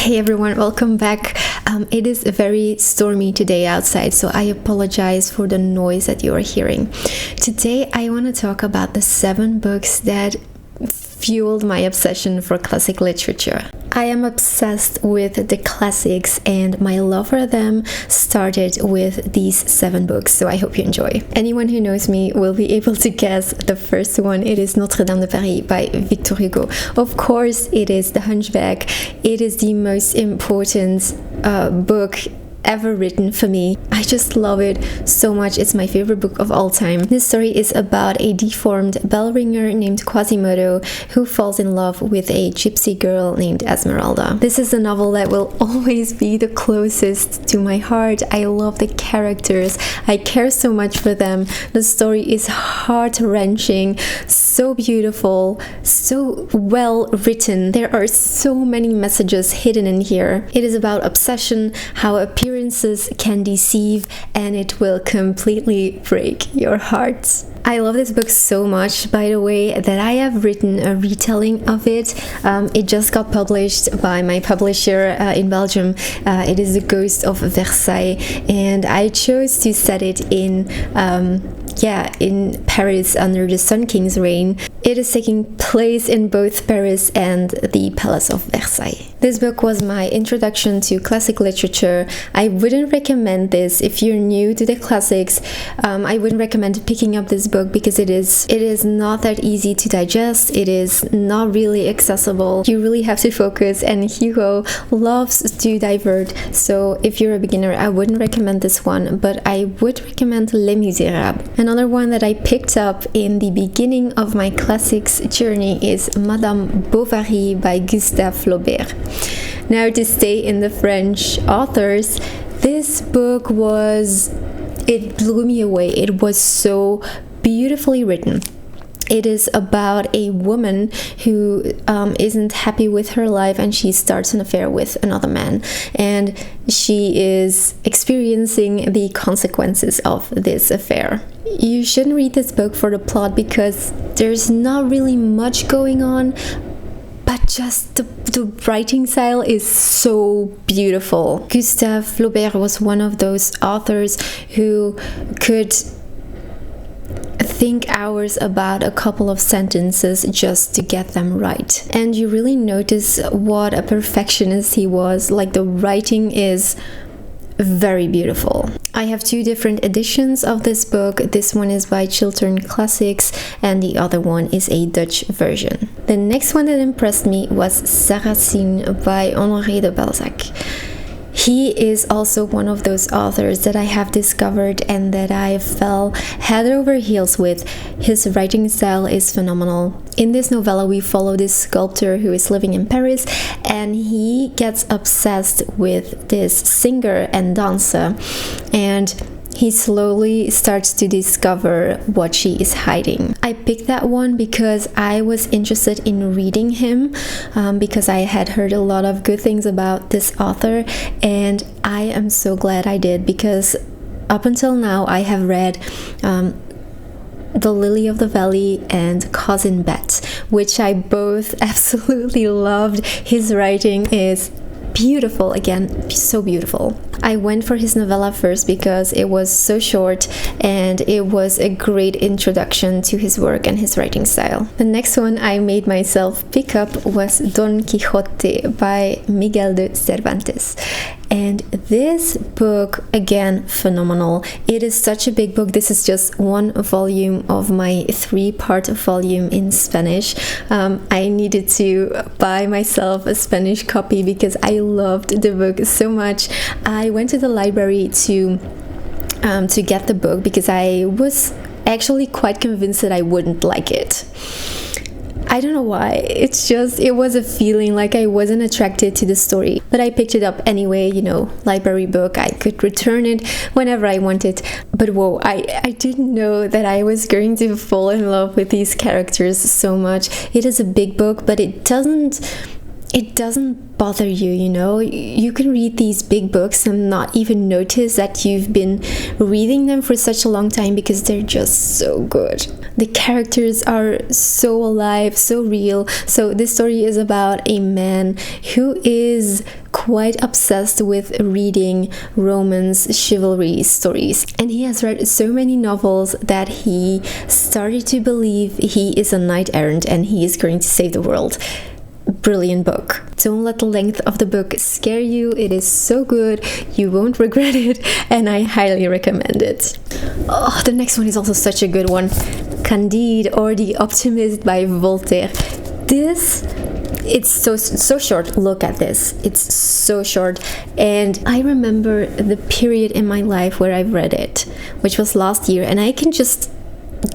Hey everyone, welcome back. It is very stormy today outside, so I apologize for the noise that you are hearing. Today I want to talk about the 7 books that fueled my obsession for classic literature. I am obsessed with the classics, and my love for them started with these 7 books, so I hope you enjoy. Anyone who knows me will be able to guess the first one. It is Notre Dame de Paris by Victor Hugo. Of course, it is The Hunchback. It is the most important book ever written for me. I just love it so much. It's my favorite book of all time. This story is about a deformed bell ringer named Quasimodo who falls in love with a gypsy girl named Esmeralda. This is a novel that will always be the closest to my heart. I love the characters. I care so much for them. The story is heart-wrenching, so beautiful, so well written. There are so many messages hidden in here. It is about obsession, how appearances can deceive, and it will completely break your heart. I love this book so much, by the way, that I have written a retelling of it. It just got published by my publisher in Belgium. It is The Ghost of Versailles, and I chose to set it in Paris under the Sun King's reign. It is taking place in both Paris and the Palace of Versailles. This book was my introduction to classic literature. I wouldn't recommend this if you're new to the classics. I wouldn't recommend picking up this book because it is not that easy to digest. It is not really accessible. You really have to focus, and Hugo loves to divert. So if you're a beginner, I wouldn't recommend this one, but I would recommend Les Miserables. Another one that I picked up in the beginning of my classics journey is Madame Bovary by Gustave Flaubert. Now, to stay in the French authors, this book it blew me away. It was so beautifully written. It is about a woman who isn't happy with her life, and she starts an affair with another man, and she is experiencing the consequences of this affair. You shouldn't read this book for the plot because there's not really much going on, but just the writing style is so beautiful. Gustave Flaubert was one of those authors who could think hours about a couple of sentences just to get them right. And you really notice what a perfectionist he was. Like, the writing is very beautiful. I have 2 different editions of this book. This one is by Chiltern Classics and the other one is a Dutch version. The next one that impressed me was Sarrasine by Honoré de Balzac. He is also one of those authors that I have discovered and that I fell head over heels with. His writing style is phenomenal. In this novella, we follow this sculptor who is living in Paris, and he gets obsessed with this singer and dancer, and he slowly starts to discover what she is hiding. I picked that one because I was interested in reading him, because I had heard a lot of good things about this author, and I am so glad I did, because up until now I have read The Lily of the Valley and Cousin Bet, which I both absolutely loved. His writing is beautiful, again, so beautiful. I went for his novella first because it was so short and it was a great introduction to his work and his writing style. The next one I made myself pick up was Don Quixote by Miguel de Cervantes. And this book, again, phenomenal. It is such a big book. This is just one volume of my 3-part volume in Spanish. I needed to buy myself a Spanish copy because I loved the book so much. I went to the library to get the book because I was actually quite convinced that I wouldn't like it. I don't know why. It was a feeling like I wasn't attracted to the story. But I picked it up anyway, library book. I could return it whenever I wanted. But whoa, I didn't know that I was going to fall in love with these characters so much. It is a big book, but it doesn't bother you, You can read these big books and not even notice that you've been reading them for such a long time because they're just so good. The characters are so alive, so real. So this story is about a man who is quite obsessed with reading romance chivalry stories, and he has read so many novels that he started to believe he is a knight errant and he is going to save the world. Brilliant book. Don't let the length of the book scare you. It is so good, you won't regret it, and I highly recommend it. Oh, the next one is also such a good one. Candid, or The Optimist by Voltaire. It's so short. Look at this. It's so short, and I remember the period in my life where I read it, which was last year, and I can just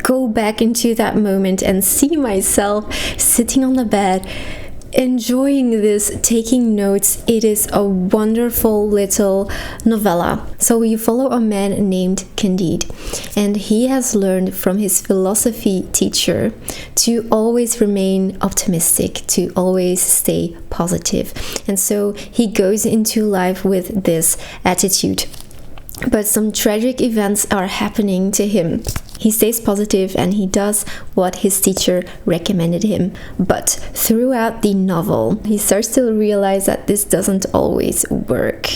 go back into that moment and see myself sitting on the bed enjoying this, taking notes. It is a wonderful little novella. So we follow a man named Candid, and he has learned from his philosophy teacher to always remain optimistic, to always stay positive. And so he goes into life with this attitude. But some tragic events are happening to him. He stays positive and he does what his teacher recommended him. But throughout the novel, he starts to realize that this doesn't always work.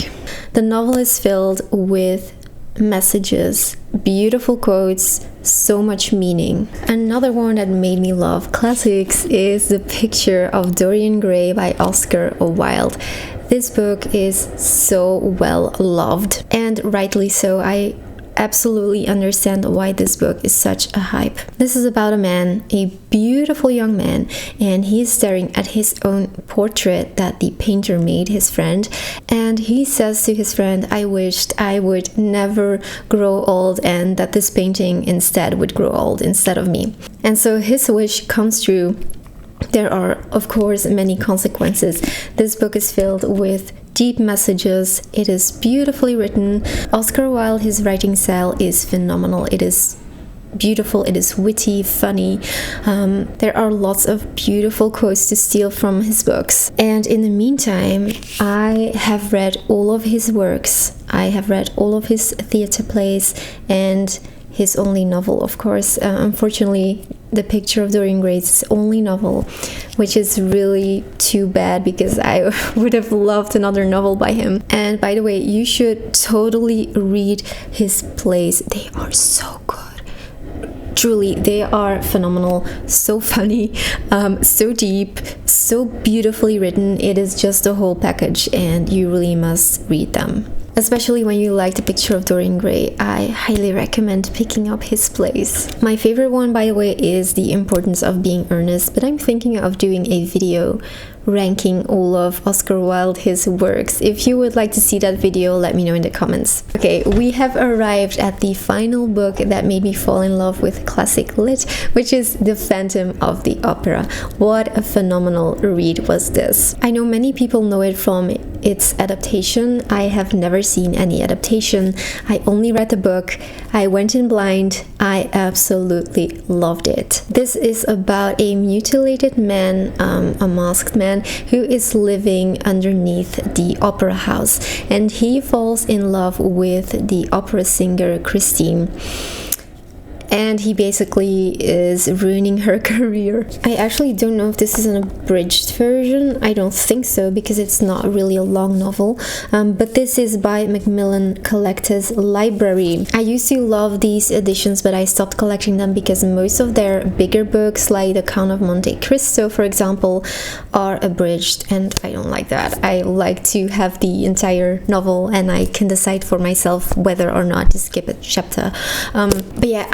The novel is filled with messages, beautiful quotes, so much meaning. Another one that made me love classics is The Picture of Dorian Gray by Oscar Wilde. This book is so well loved, and rightly so. I absolutely understand why this book is such a hype. This is about a man, a beautiful young man, and he's staring at his own portrait that the painter made, his friend, and he says to his friend, I wished I would never grow old and that this painting instead would grow old instead of me. And so his wish comes true. There are, of course, many consequences. This book is filled with deep messages. It is beautifully written. Oscar Wilde, his writing style is phenomenal. It is beautiful, it is witty, funny. There are lots of beautiful quotes to steal from his books. And in the meantime, I have read all of his works. I have read all of his theater plays and his only novel, of course. Unfortunately, The Picture of Dorian Gray is his only novel, which is really too bad because I would have loved another novel by him. And by the way, you should totally read his plays. They are so good. Truly, they are phenomenal, so funny, so deep, so beautifully written. It is just a whole package, and you really must read them. Especially when you like The Picture of Dorian Gray, I highly recommend picking up his plays. My favorite one, by the way, is The Importance of Being Earnest, but I'm thinking of doing a video ranking all of Oscar Wilde, his works. If you would like to see that video, let me know in the comments. Okay, we have arrived at the final book that made me fall in love with classic lit, which is The Phantom of the Opera. What a phenomenal read was this. I know many people know it from its adaptation. I have never seen any adaptation. I only read the book. I went in blind. I absolutely loved it. This is about a mutilated man, a masked man, who is living underneath the opera house, and he falls in love with the opera singer Christine, and he basically is ruining her career. I actually don't know if this is an abridged version. I don't think so, because it's not really a long novel, but this is by Macmillan Collectors Library. I used to love these editions, but I stopped collecting them because most of their bigger books, like The Count of Monte Cristo, for example, are abridged, and I don't like that. I like to have the entire novel, and I can decide for myself whether or not to skip a chapter. But yeah,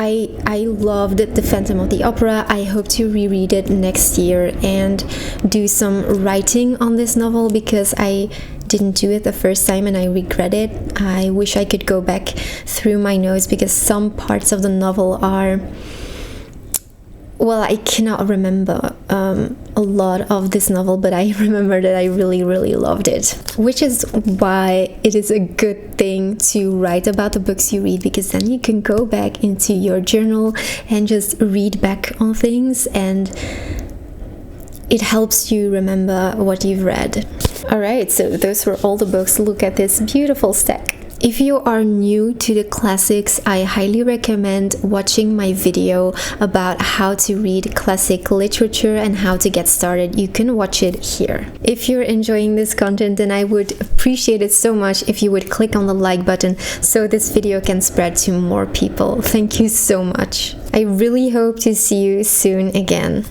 I loved The Phantom of the Opera. I hope to reread it next year and do some writing on this novel, because I didn't do it the first time and I regret it. I wish I could go back through my notes, because some parts of the novel are... Well, I cannot remember a lot of this novel, but I remember that I really, really loved it. Which is why it is a good thing to write about the books you read, because then you can go back into your journal and just read back on things, and it helps you remember what you've read. Alright, so those were all the books. Look at this beautiful stack. If you are new to the classics, I highly recommend watching my video about how to read classic literature and how to get started. You can watch it here. If you're enjoying this content, then I would appreciate it so much if you would click on the like button so this video can spread to more people. Thank you so much. I really hope to see you soon again.